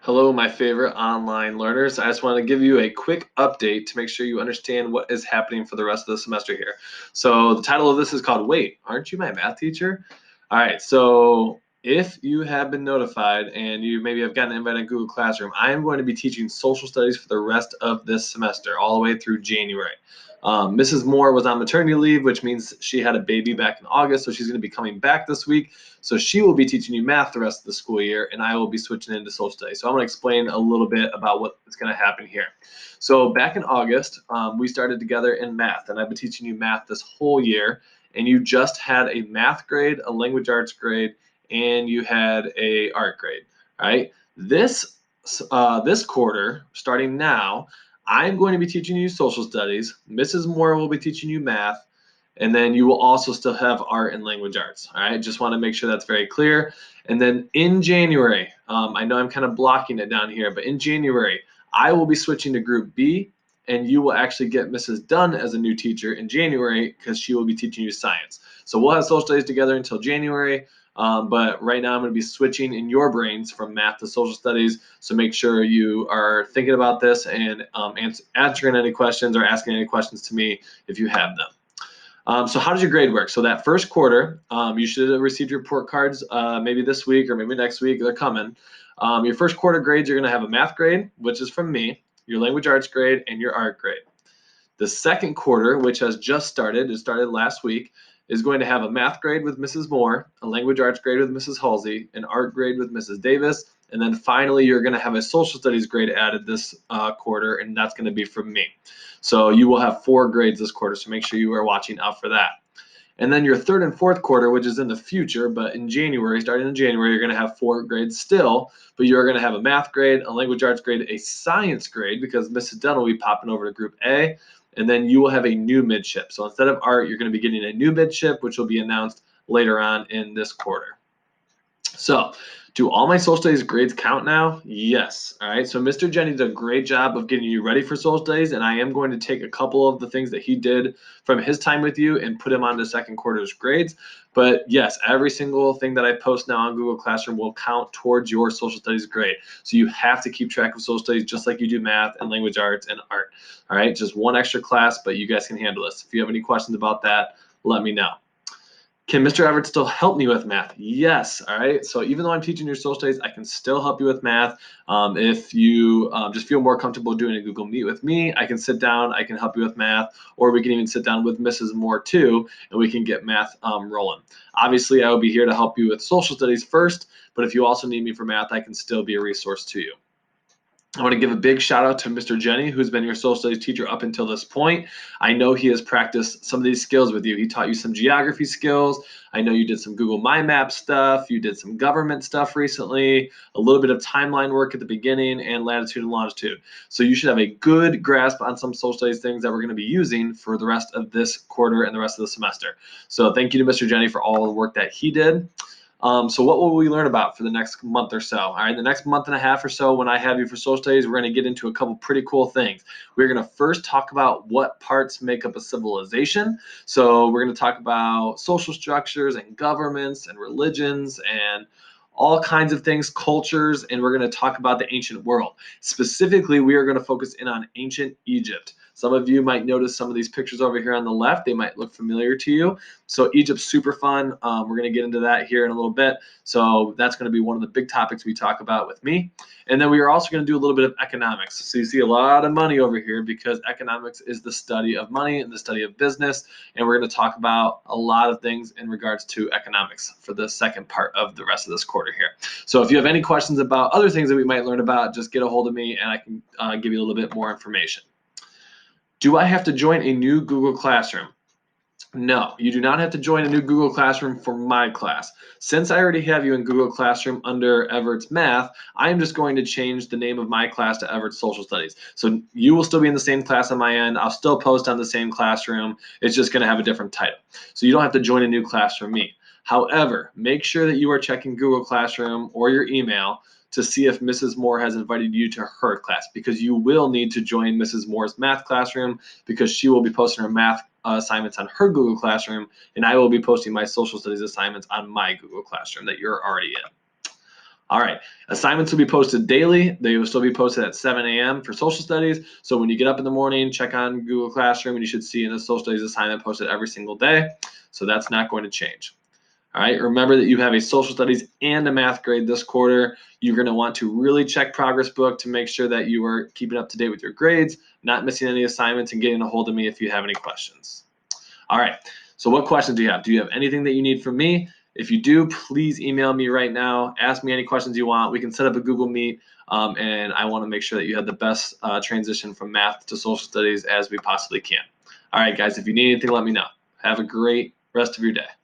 Hello, my favorite online learners. I just want to give you a quick update to make sure you understand what is happening for the rest of the semester here. So the title of this is called Wait, Aren't You My Math Teacher? All right, so if you have been notified and you maybe have gotten an invite on Google Classroom, I am going to be teaching social studies for the rest of this semester, all the way through January. Mrs. Moore was on maternity leave, which means she had a baby back in August, so she's going to be coming back this week. So she will be teaching you math the rest of the school year, and I will be switching into social studies. So I'm going to explain a little bit about what's going to happen here. So back in August, we started together in math, and I've been teaching you math this whole year. And you just had a math grade, a language arts grade, and you had a art grade. All right. This quarter, starting now, I'm going to be teaching you social studies. Mrs. Moore will be teaching you math. And then you will also still have art and language arts. All right, just want to make sure that's very clear. And then in January, I know I'm kind of blocking it down here, but in January, I will be switching to Group B, and you will actually get Mrs. Dunn as a new teacher in January because she will be teaching you science. So we'll have social studies together until January. But right now I'm going to be switching in your brains from math to social studies. So make sure you are thinking about this and answering any questions or asking any questions to me if you have them. So how does your grade work? So that first quarter, you should have received your report cards maybe this week or maybe next week. They're coming. Your first quarter grades, you're going to have a math grade, which is from me, your language arts grade, and your art grade. The second quarter, which has just started, it started last week, is going to have a math grade with Mrs. Moore, a language arts grade with Mrs. Halsey, an art grade with Mrs. Davis, and then finally you're going to have a social studies grade added this quarter, and that's going to be from me. So you will have 4 grades this quarter, so make sure you are watching out for that. And then your third and fourth quarter, which is in the future, but in January, starting in January, you're going to have 4 grades still, but you're going to have a math grade, a language arts grade, a science grade, because Mrs. Dunn will be popping over to Group A, and then you will have a new midship. So instead of art, you're going to be getting a new midship, which will be announced later on in this quarter. So, do all my social studies grades count now? Yes. All right. So Mr. Jenny did a great job of getting you ready for social studies, and I am going to take a couple of the things that he did from his time with you and put him onto second quarter's grades. But yes, every single thing that I post now on Google Classroom will count towards your social studies grade. So you have to keep track of social studies just like you do math and language arts and art. All right. Just one extra class, but you guys can handle this. If you have any questions about that, let me know. Can Mr. Everett still help me with math? Yes. All right. So even though I'm teaching your social studies, I can still help you with math. If you just feel more comfortable doing a Google Meet with me, I can sit down, I can help you with math, or we can even sit down with Mrs. Moore too, and we can get math rolling. Obviously, I will be here to help you with social studies first, but if you also need me for math, I can still be a resource to you. I want to give a big shout out to Mr. Jenny, who's been your social studies teacher up until this point. I know he has practiced some of these skills with you. He taught you some geography skills. I know you did some Google My Map stuff. You did some government stuff recently, a little bit of timeline work at the beginning, and latitude and longitude. So you should have a good grasp on some social studies things that we're going to be using for the rest of this quarter and the rest of the semester. So thank you to Mr. Jenny for all the work that he did. So what will we learn about for the next month or so? All right, the next month and a half or so when I have you for social studies, we're going to get into a couple pretty cool things. We're going to first talk about what parts make up a civilization. So we're going to talk about social structures and governments and religions and all kinds of things, cultures, and we're going to talk about the ancient world. Specifically, we are going to focus in on ancient Egypt. Some of you might notice some of these pictures over here on the left. They might look familiar to you. So Egypt's super fun. We're going to get into that here in a little bit. So that's going to be one of the big topics we talk about with me. And then we are also going to do a little bit of economics. So you see a lot of money over here because economics is the study of money and the study of business. And we're going to talk about a lot of things in regards to economics for the second part of the rest of this quarter here. So if you have any questions about other things that we might learn about, just get a hold of me and I can give you a little bit more information. Do I have to join a new Google Classroom? No, you do not have to join a new Google Classroom for my class. Since I already have you in Google Classroom under Everett's Math, I am just going to change the name of my class to Everett's Social Studies. So you will still be in the same class on my end. I'll still post on the same classroom. It's just going to have a different title. So you don't have to join a new class from me. However, make sure that you are checking Google Classroom or your email to see if Mrs. Moore has invited you to her class, because you will need to join Mrs. Moore's math classroom because she will be posting her math assignments on her Google Classroom, and I will be posting my social studies assignments on my Google Classroom that you're already in. All right, assignments will be posted daily. They will still be posted at 7 a.m. for social studies. So when you get up in the morning, check on Google Classroom and you should see a social studies assignment posted every single day. So that's not going to change. All right, remember that you have a social studies and a math grade this quarter. You're going to want to really check Progress Book to make sure that you are keeping up to date with your grades, not missing any assignments, and getting a hold of me if you have any questions. All right, so what questions do you have? Do you have anything that you need from me? If you do, please email me right now. Ask me any questions you want. We can set up a Google Meet, and I want to make sure that you have the best transition from math to social studies as we possibly can. All right, guys, if you need anything, let me know. Have a great rest of your day.